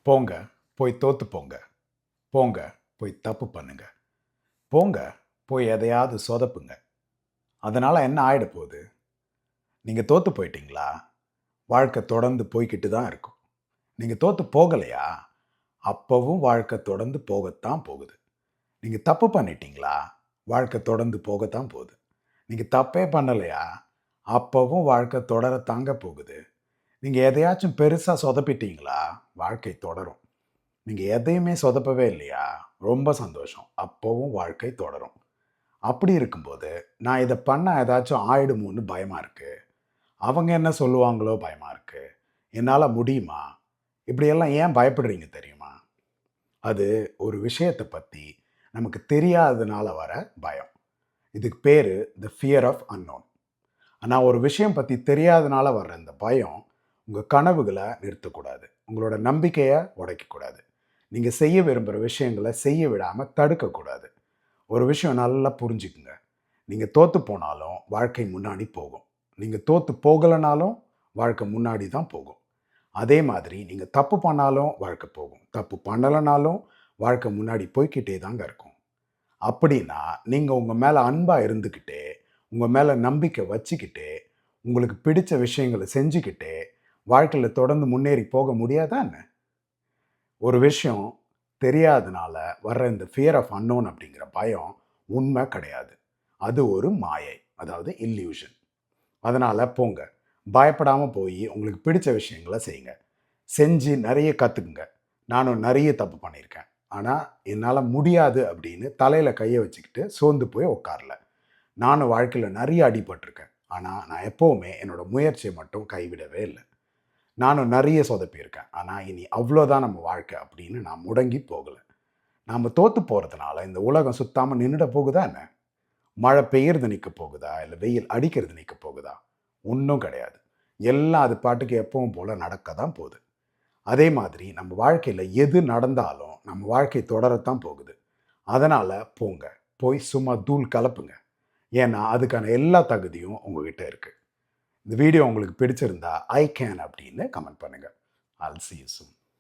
போங்க, போய் தோத்து போங்க. போங்க, போய் தப்பு பண்ணுங்க. போங்க, போய் எதையாவது சொதப்புங்க. அதனால என்ன ஆயிட போகுது? நீங்க தோத்து போயிட்டீங்களா? வாழ்க்கை தொடர்ந்து போய்க்கிட்டு தான் இருக்கும். நீங்க தோத்து போகலையா? அப்பவும் வாழ்க்கை தொடர்ந்து போகத்தான் போகுது. நீங்க தப்பு பண்ணிட்டீங்களா? வாழ்க்கை தொடர்ந்து போகத்தான் போகுது. நீங்க தப்பே பண்ணலையா? அப்பவும் வாழ்க்கை தொடரத்தாங்க போகுது. நீங்க எதையாச்சும் பெருசா சொதப்பிட்டீங்களா? வாழ்க்கை தொடரும். நீங்க எதையுமே சொதப்பவே இல்லையா? ரொம்ப சந்தோஷம். அப்பவும் வாழ்க்கை தொடரும். அப்படி இருக்கும்போது, நான் இத பண்ணா ஏதாச்சும் ஆயிடுமோன்னு பயமா இருக்கு. அவங்க என்ன சொல்லுவாங்களோ பயமா இருக்கு. என்னால முடியுமா? இப்படியெல்லாம் ஏன் பயப்படுறீங்க தெரியுமா? அது ஒரு விஷயத்த பத்தி நமக்கு தெரியாததுனால வர பயம். இதுக்கு பேரு தி ஃபியர் ஆஃப் அன்னோன். ஆனா ஒரு விஷயம் பத்தி தெரியாதனால வர்ற இந்த பயம், உங்க கனவுகள நிறுத்தக்கூடாது. உங்களோட நம்பிக்கைய உடைக்கக்கூடாது. நீங்க செய்ய விரும்புற விஷயங்கள செய்ய விடாம தடுக்கக்கூடாது. ஒரு விஷயம் நல்லா புரிஞ்சுக்குங்க. நீங்க தோத்து போனாலும் வாழ்க்கை முன்னாடி போகும். நீங்க தோத்து போகலனாலும் வாழ்க்கை முன்னாடி தான் போகும். அதே மாதிரி நீங்க தப்பு பண்ணாலும் வாழ்க்கை போகும். தப்பு பண்ணலனாலும் வாழ்க்கை முன்னாடி போய்க்கிட்டே தாங்க இருக்கும். அப்படின்னா, நீங்க உங்க மேல அன்பா இருந்துக்கிட்டே, உங்க மேல நம்பிக்கை வச்சுக்கிட்டே, உங்களுக்கு பிடிச்ச விஷயங்கள செஞ்சுக்கிட்டே, வாழ்க்கையில தொடர்ந்து முன்னேறி போக முடியாதா என்ன? ஒரு விஷயம் தெரியாதனால வர்ற இந்த ஃபியர் ஆஃப் அன்னோன் அப்படிங்கிற பயம் உண்மை கிடையாது. அது ஒரு மாயை. அதாவது இல்யூஷன். அதனால போங்க. பயப்படாம போயி உங்களுக்கு பிடிச்ச விஷயங்கள செய்யுங்க. செஞ்சு நெறைய கத்துக்குங்க. நானும் நெறைய தப்பு பண்ணியிருக்கேன். ஆனா, என்னால முடியாது அப்படின்னு தலையில கைய வச்சுக்கிட்டு சோர்ந்து போய் உட்காரல. நானும் வாழ்க்கையில நெறைய அடிபட்டுருக்கேன். ஆனா, நான் எப்பவுமே என்னோட முயற்சிய மட்டும் கைவிடவே இல்ல. நானும் நெறைய சொதப்பியிருக்கேன். ஆனா, இனி அவ்வளோதான் நம்ம வாழ்க்கை அப்படின்னு நான் முடங்கி போகல. நாம தோத்து போறதுனால இந்த உலகம் சுத்தாம நின்னுட போகுதா என்ன? மழை பெய்யறது நிக்க போகுதா? இல்ல வெயில் அடிக்கிறது நிக்க போகுதா? ஒண்ணும் கிடையாது. எல்லாம் அது பாட்டுக்கு எப்பவும் போல நடக்க தான் போகுது. அதே மாதிரி நம்ம வாழ்க்கையில எது நடந்தாலும் நம்ம வாழ்க்கை தொடரத்தான் போகுது. அதனால போங்க. போய் சும்மா தூள் கலப்புங்க. ஏன்னா, அதுக்கான எல்லா தகுதியும் உங்ககிட்ட இருக்கு. இந்த வீடியோ உங்களுக்கு பிடிச்சிருந்தா, ஐ கேன் அப்படின்னு கமெண்ட் பண்ணுங்க. ஐல் சீ யூ சூன்.